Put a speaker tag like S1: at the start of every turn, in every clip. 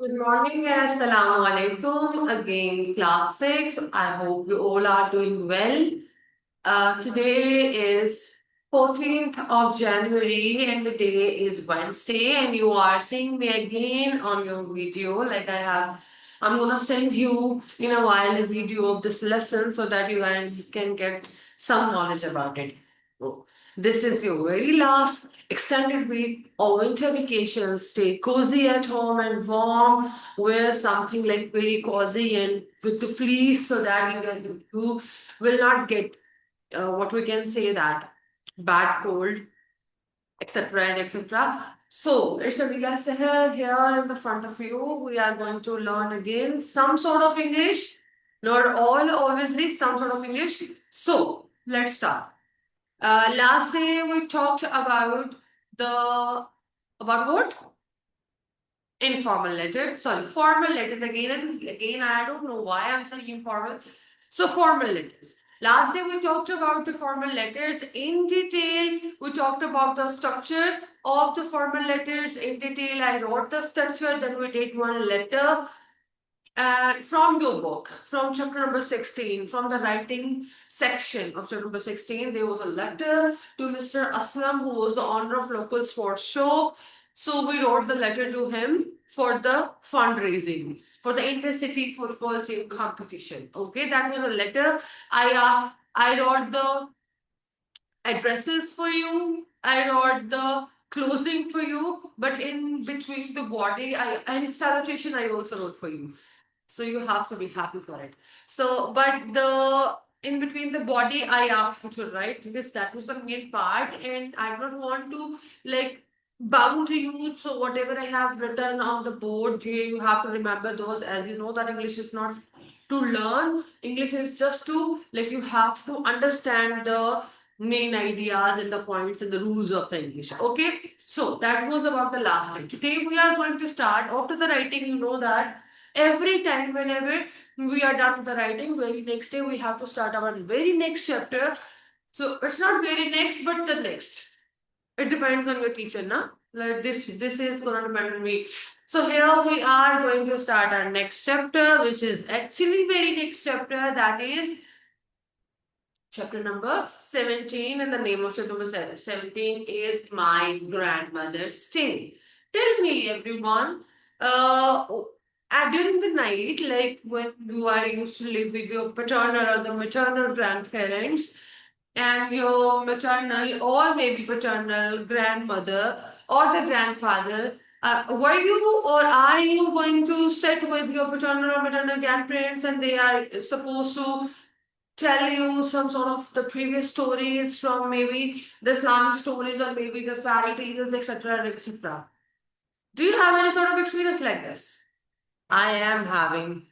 S1: Good morning and assalamu alaikum. Again, class 6. I hope you all are doing well. Today is 14th of January and the day is Wednesday and you are seeing me again on your video like I'm gonna send you in a while a video of this lesson so that you guys can get some knowledge about it. Oh, this is your very last extended week of winter vacation. Stay cozy at home and warm. Wear something like very cozy and with the fleece so that you will not get what we can say that bad cold, etc. and etc. So it's a Vila Seher here in the front of you. We are going to learn again some sort of English, not all, obviously, some sort of English. So let's start. Last day we talked about the about what? Informal letter. Sorry, formal letters again and again. I don't know why I'm saying informal. So formal letters. Last day we talked about the formal letters in detail. We talked about the structure of the formal letters in detail. I wrote the structure. Then we did one letter. And from your book, from chapter number 16, from the writing section of chapter number 16, there was a letter to Mr. Aslam, who was the owner of local sports show. So we wrote the letter to him for the fundraising for the intercity football team competition. Okay, that was a letter. I wrote the addresses for you. I wrote the closing for you, but in between the body, and salutation I also wrote for you. So you have to be happy for it. So, but the in between the body, I asked you to write because that was the main part, and I don't want to like bound to you. So whatever I have written on the board, you have to remember those. As you know, that English is not to learn. English is just to like you have to understand the main ideas and the points and the rules of the English. Okay, so that was about the last time. Today we are going to start after the writing. You know that every time whenever we are done with the writing, very next day we have to start our very next chapter. So it's not very next, but the next. It depends on your teacher, na? Like this is gonna depend on me. So here we are going to start our next chapter, which is actually very next chapter. That is chapter number 17, and the name of chapter number 17 is My Grandmother's Tale. Tell me, everyone, uh, during the night, like when you are used to live with your paternal or the maternal grandparents, and your maternal or maybe paternal grandmother or the grandfather, were you or are you going to sit with your paternal or maternal grandparents and they are supposed to tell you some sort of the previous stories from maybe the Islamic stories or maybe the fairy tales, etc., etc. Do you have any sort of experience like this? I am having,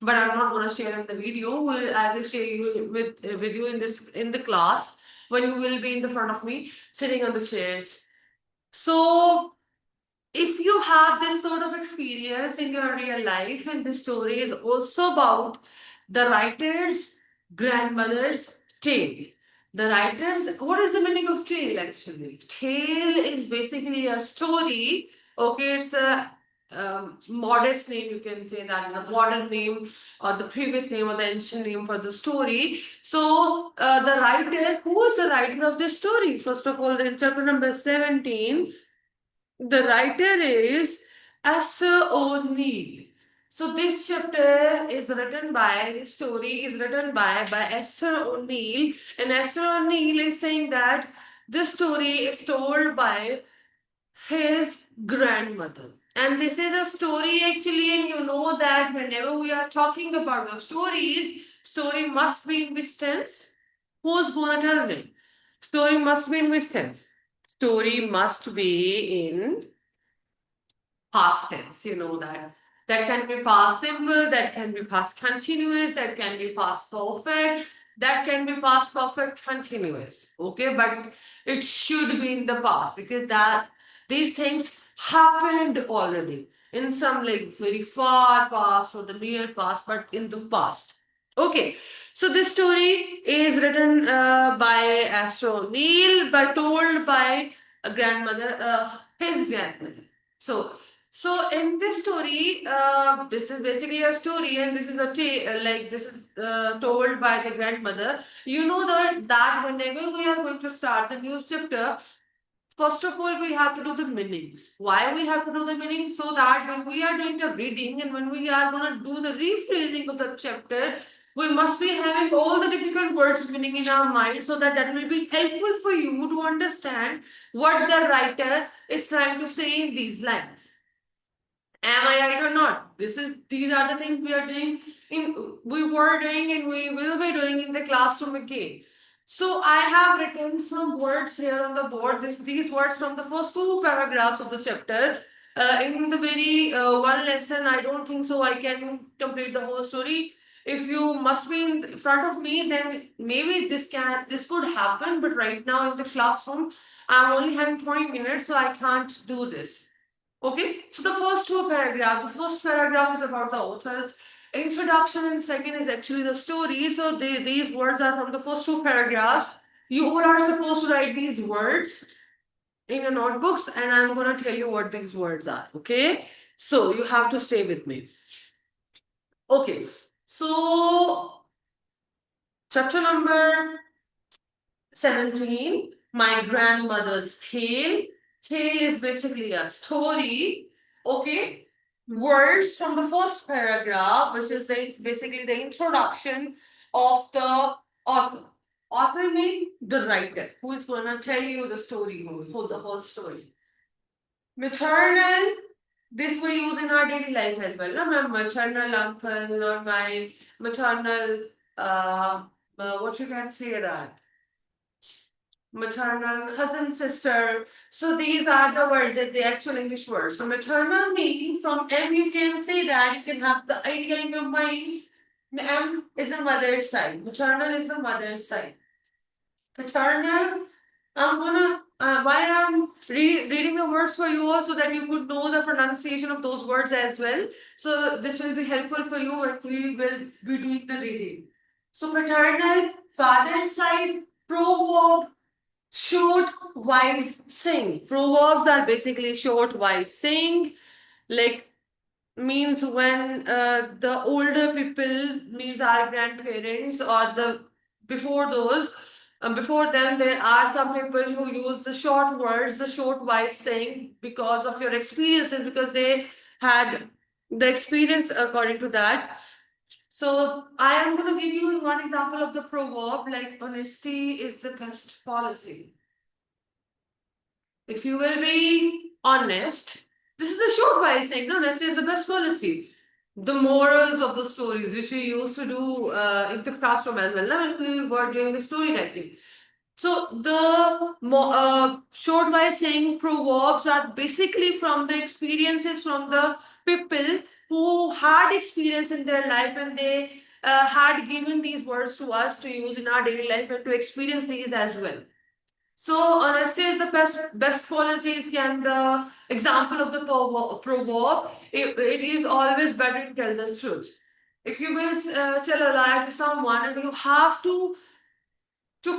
S1: but I'm not going to share in the video. I will share you with you in this in the class when you will be in the front of me sitting on the chairs. So if you have this sort of experience in your real life, and this story is also about the writer's grandmother's tale. The writer's, what is the meaning of tale actually? Tale is basically a story. Okay, it's a modest name, you can say that, the modern name or the previous name or the ancient name for the story. So, the writer, who is the writer of this story? First of all, in chapter number 17, the writer is Asser O'Neill. So this chapter is written by, this story is written by Asser O'Neill, and Asser O'Neill is saying that this story is told by his grandmother. And this is a story actually, and you know that whenever we are talking about the stories, story must be in which tense? Who's gonna tell me? Story must be in which tense? Story must be in past tense, you know that. That can be past simple, that can be past continuous, that can be past perfect, that can be past perfect continuous. Okay, but it should be in the past because that these things happened already in some like very far past or the near past, but in the past. Okay, so this story is written by Astro Neil, but told by a grandmother, his grandmother. So So in this story, this is basically a story, and this is a like this is told by the grandmother. You know that whenever we are going to start the new chapter, first of all, we have to do the meanings. Why we have to do the meanings? So that when we are doing the reading and when we are going to do the rephrasing of the chapter, we must be having all the difficult words meaning in our mind so that that will be helpful for you to understand what the writer is trying to say in these lines. Am I right or not? These are the things we were doing and we will be doing in the classroom again. So I have written some words here on the board. These words from the first two paragraphs of the chapter. In the very one lesson, I don't think so I can complete the whole story. If you must be in front of me, then maybe this could happen. But right now in the classroom, I'm only having 20 minutes, so I can't do this. Okay, so the first two paragraphs, the first paragraph is about the author's introduction and second is actually the story. So these words are from the first two paragraphs. You all are supposed to write these words in your notebooks and I'm going to tell you what these words are. Okay, so you have to stay with me. Okay, so chapter number 17, My Grandmother's Tale. Tale is basically a story. Okay. Words from the first paragraph, which is basically the introduction of the author. Author means the writer who is going to tell you the story, the whole story. Maternal, this we use in our daily life as well. No, my maternal uncle or my maternal, what you can say that? Maternal cousin, sister. So these are the words that the actual English words. So maternal meaning from M you can say that you can have the idea in your mind. The M is the mother's side. Maternal is the mother's side. Paternal. I'm gonna why I'm reading the words for you all so that you could know the pronunciation of those words as well. So this will be helpful for you when we will be doing the reading. So paternal, father's side, proverb, short, wise saying. Proverbs are basically short, wise saying. Like means when the older people means our grandparents or the before those before them there are some people who use the short words, the short wise saying because of your experiences because they had the experience according to that. So I am going to give you one example of the proverb like honesty is the best policy. If you will be honest, this is a short wise saying, no, honesty is the best policy. The morals of the stories, which we used to do in the classroom as well, when we were doing the story writing. So the short wise saying proverbs are basically from the experiences from the people who had experience in their life and they had given these words to us to use in our daily life and to experience these as well. So honesty is the best policies and the example of the proverb. It is always better to tell the truth. If you will tell a lie to someone and you have to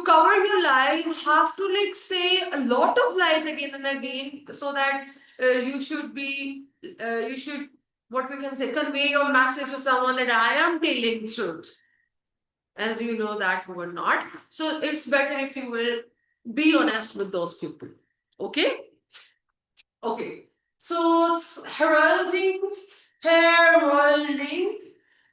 S1: cover your lie, you have to like say a lot of lies again and again so that you should what we can say convey your message to someone that I am telling truth as you know that you are not. So it's better if you will be honest with those people. Okay? Okay. So heralding,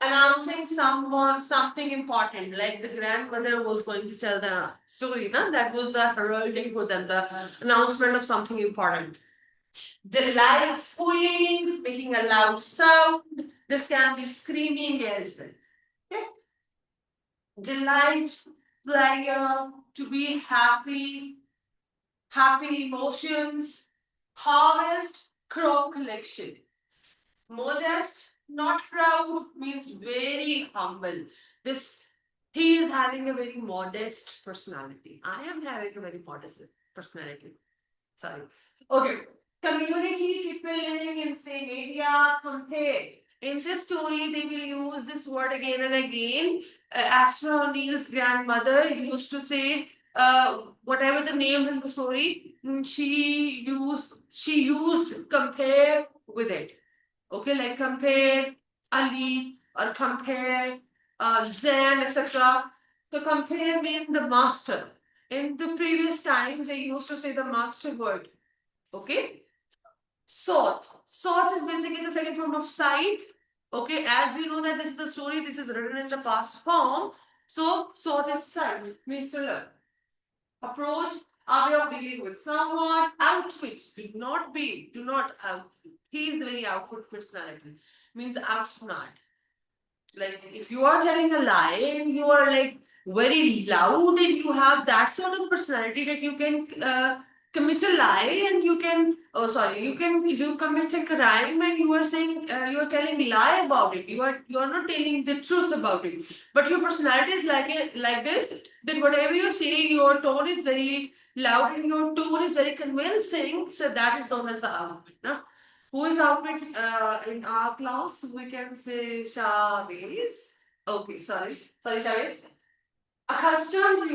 S1: announcing something important, like the grandmother was going to tell the story, na? That was the heralding for them, the announcement of something important. Delight, squealing, making a loud sound. This can be screaming as well. Okay? Delight, pleasure, to be happy, happy emotions, harvest, crop collection. Modest, not proud, means very humble. This he is having a very modest personality. I am having a very modest personality. Sorry. Okay. Community, people living in same area, compare. In this story, they will use this word again and again. Astra O'Neill's grandmother used to say, whatever the names in the story, she used compare with it. Okay, like compare Ali or compare Zen, etc. So compare means the master. In the previous times, they used to say the master word. Okay. Sort. Sort is basically the second form of sight. Okay, as you know that this is the story, this is written in the past form. So sort is sight, means to look. Approach, a way of dealing with someone. Outwit, do not outwit. He is the very outwit personality. Means outsmart. Like if you are telling a lie and you are like very loud and you have that sort of personality that you can commit a lie and you can you commit a crime and you are saying you are telling lie about it, you are not telling the truth about it, but your personality is like this, then whatever you say, your tone is very loud and your tone is very convincing, so that is known as the outwit, no? Who is outwit in our class? We can say Shaviz. Okay, sorry, Shaviz. Accustomed,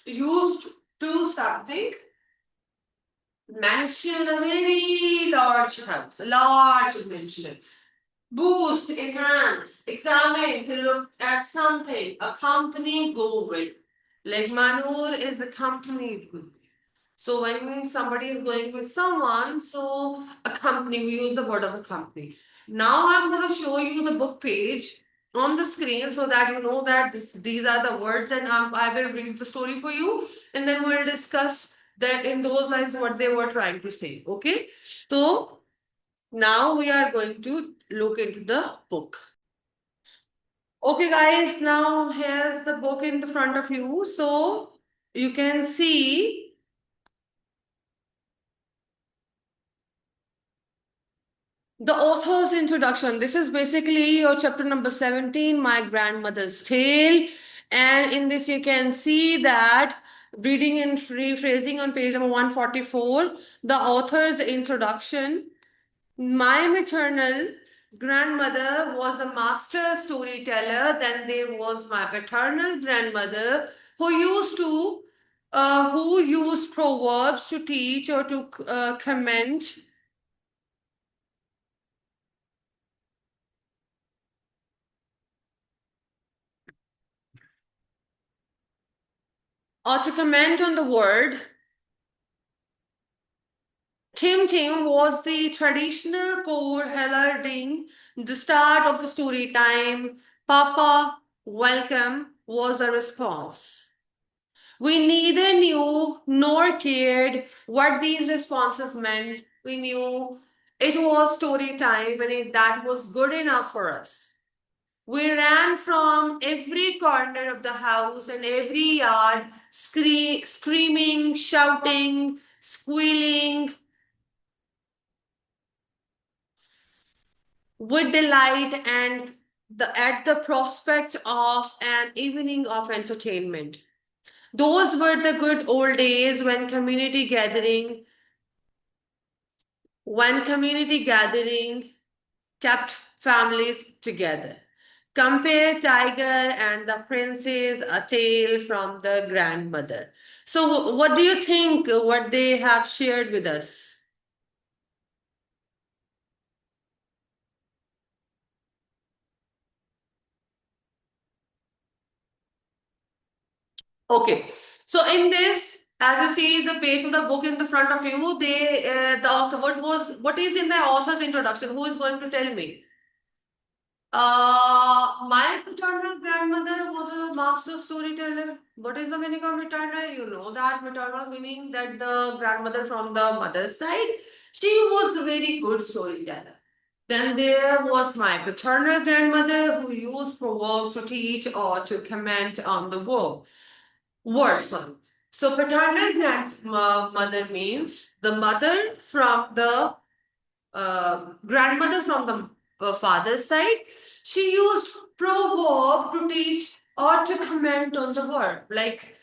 S1: used to something. Mention a very large mention. Boost, enhance, examine, to look at something. Accompany, go with. Like Manur is accompanied with. So when somebody is going with someone, so accompany, we use the word of accompany. Now I'm going to show you the book page on the screen so that you know that these are the words, and I will read the story for you and then we'll discuss that in those lines what they were trying to say. Okay. So now we are going to look into the book. Okay guys, now here's the book in the front of you. So you can see the author's introduction. This is basically your chapter number 17, My Grandmother's Tale. And in this, you can see that reading and rephrasing on page number 144, the author's introduction. My maternal grandmother was a master storyteller. Then there was my paternal grandmother who used proverbs to teach or to comment on the word. Tim Tim was the traditional code heralding the start of the story time. Papa, welcome was a response. We neither knew nor cared what these responses meant. We knew it was story time and that was good enough for us. We ran from every corner of the house and every yard, screaming, shouting, squealing, with delight and at the prospect of an evening of entertainment. Those were the good old days when community gathering kept families together. Compare Tiger and the Princess, a tale from the grandmother. So, what do you think what they have shared with us? Okay. So in this, as you see the page of the book in the front of you, the author, what is in the author's introduction? Who is going to tell me? My paternal grandmother was a master storyteller. What is the meaning of maternal? You know that maternal meaning that the grandmother from the mother's side, she was a very good storyteller. Then there was my paternal grandmother who used proverbs to teach or to comment on the words. So paternal grandmother means the mother from the grandmother from the father's side. She used proverb to teach or to comment on the word, like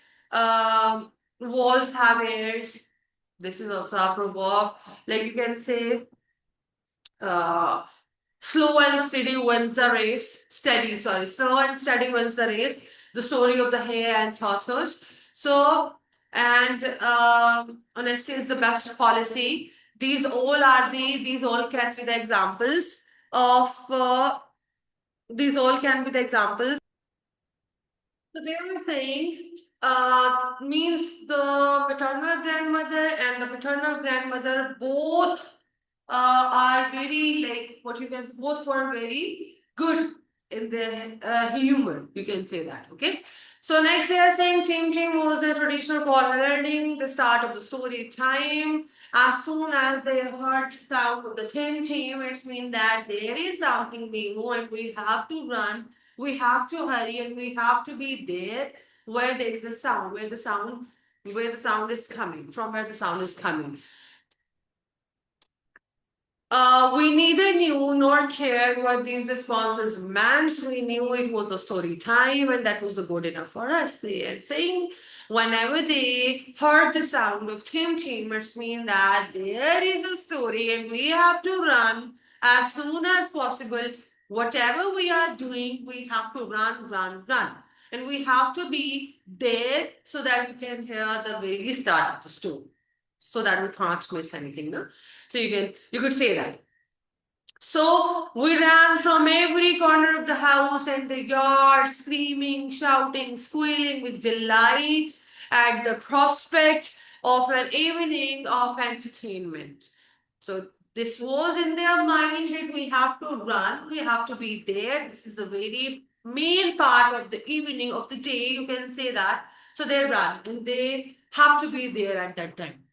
S1: walls have ears. This is also a proverb. Like you can say, uh, slow and steady wins the race. Slow and steady wins the race. The story of the hare and tortoise. So, and honesty is the best policy. These all can be the examples of these all can be the examples. So they were saying means the maternal grandmother and the paternal grandmother both are very like what you can both were very good in their humor. You can say that. Okay. So next they are saying Tim Tim was a traditional call heralding the start of the story time. As soon as they heard the sound of the Tim Tim, it's mean that there is something new and we have to run, we have to hurry, and we have to be there where there is a sound, where the sound is coming, from where the sound is coming. We neither knew nor cared what these responses meant. We knew it was a story time and that was good enough for us. They are saying whenever they heard the sound of Tim Tim, it's mean that there is a story and we have to run as soon as possible. Whatever we are doing, we have to run, run, run. And we have to be there so that we can hear the very start of the story. So that we can't miss anything. No? So you could say that. So we ran from every corner of the house and the yard, screaming, shouting, squealing with delight at the prospect of an evening of entertainment. So this was in their mind that we have to run, we have to be there. This is a very main part of the evening of the day, you can say that. So they run and they have to be there at that time.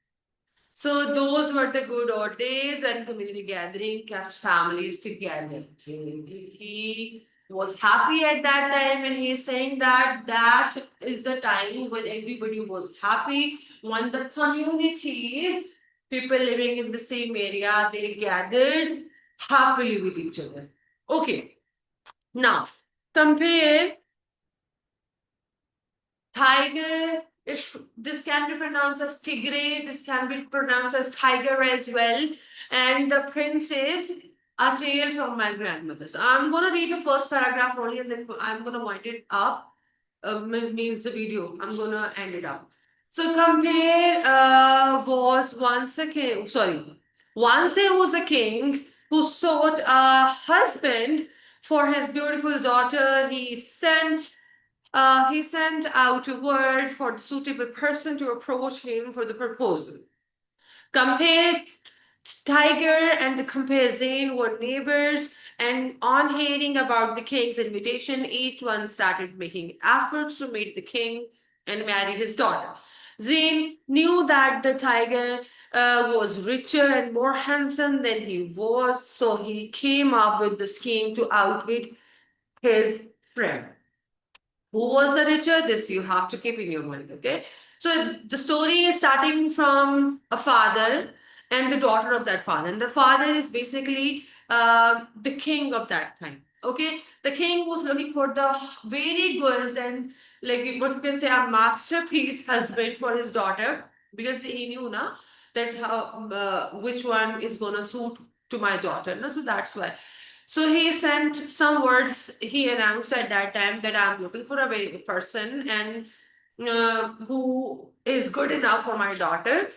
S1: So those were the good old days when community gathering kept families together. He was happy at that time and he is saying that that is the time when everybody was happy, when the communities, people living in the same area, they gathered happily with each other. Okay, now compare tiger. If this can be pronounced as tigre, this can be pronounced as tiger as well. And the prince is a tale from my grandmother. So I'm going to read the first paragraph only and then I'm going to wind it up. Means the video. I'm going to end it up. So compare was once a king. Sorry. Once there was a king who sought a husband for his beautiful daughter. He sent out a word for the suitable person to approach him for the proposal. Compare Tiger and the compare Zane were neighbors, and on hearing about the king's invitation, each one started making efforts to meet the king and marry his daughter. Zane knew that the tiger was richer and more handsome than he was, so he came up with the scheme to outwit his friend. Who was the richer? This you have to keep in your mind, okay? So the story is starting from a father and the daughter of that father. And the father is basically the king of that time. Okay, the king was looking for the very good and like what you can say a masterpiece husband for his daughter because he knew na that how which one is gonna suit to my daughter. No? So that's why. So he sent some words. He announced at that time that I'm looking for a very person and who is good enough for my daughter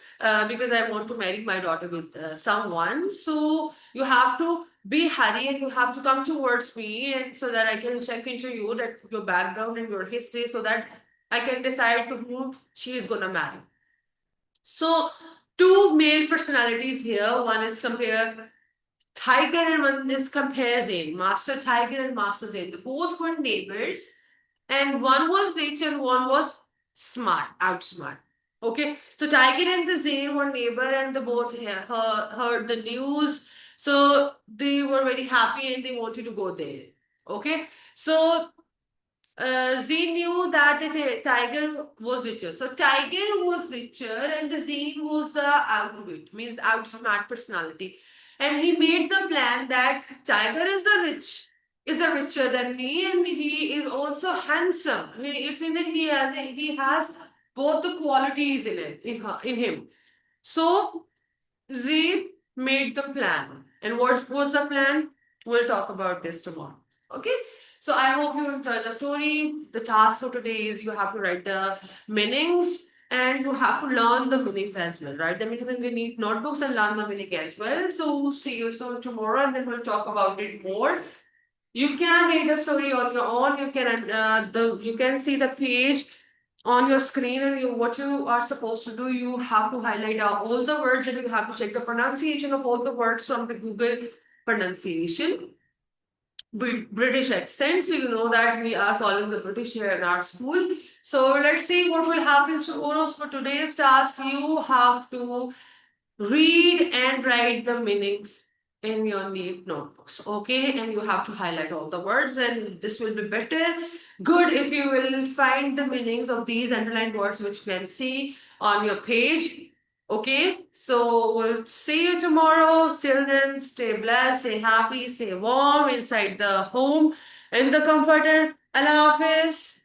S1: because I want to marry my daughter with someone. So you have to be hurry and you have to come towards me and so that I can check into you that your background and your history so that I can decide to whom she is gonna marry. So two male personalities here. One is compare Tiger and one is comparison. Master Tiger and Master Zain. They both were neighbors, and one was rich and one was smart, outsmart. Okay, so Tiger and the Zain were neighbor, and they both heard the news. So they were very happy and they wanted to go there. Okay, so Z knew that the tiger was richer. So tiger was richer and the Z was the outwit, means outsmart personality. And he made the plan that tiger is a richer than me and he is also handsome. It's mean that he has both the qualities in it in him. So Z made the plan. And what was the plan? We'll talk about this tomorrow. Okay? So I hope you enjoyed the story. The task for today is you have to write the meanings and you have to learn the meanings as well, right? The meanings in the neat notebooks and learn the meaning as well. So see you soon tomorrow, and then we'll talk about it more. You can read the story on your own. You can see the page on your screen, and what you are supposed to do, you have to highlight out all the words, and you have to check the pronunciation of all the words from the Google pronunciation. British accent, so you know that we are following the British here in our school. So let's see what will happen tomorrow. For today's task, you have to read and write the meanings in your neat notebooks, okay? And you have to highlight all the words, and this will be better. Good if you will find the meanings of these underlined words which you can see on your page. Okay, so we'll see you tomorrow. Till then, stay blessed, stay happy, stay warm inside the home, in the comforter. Allah Hafiz.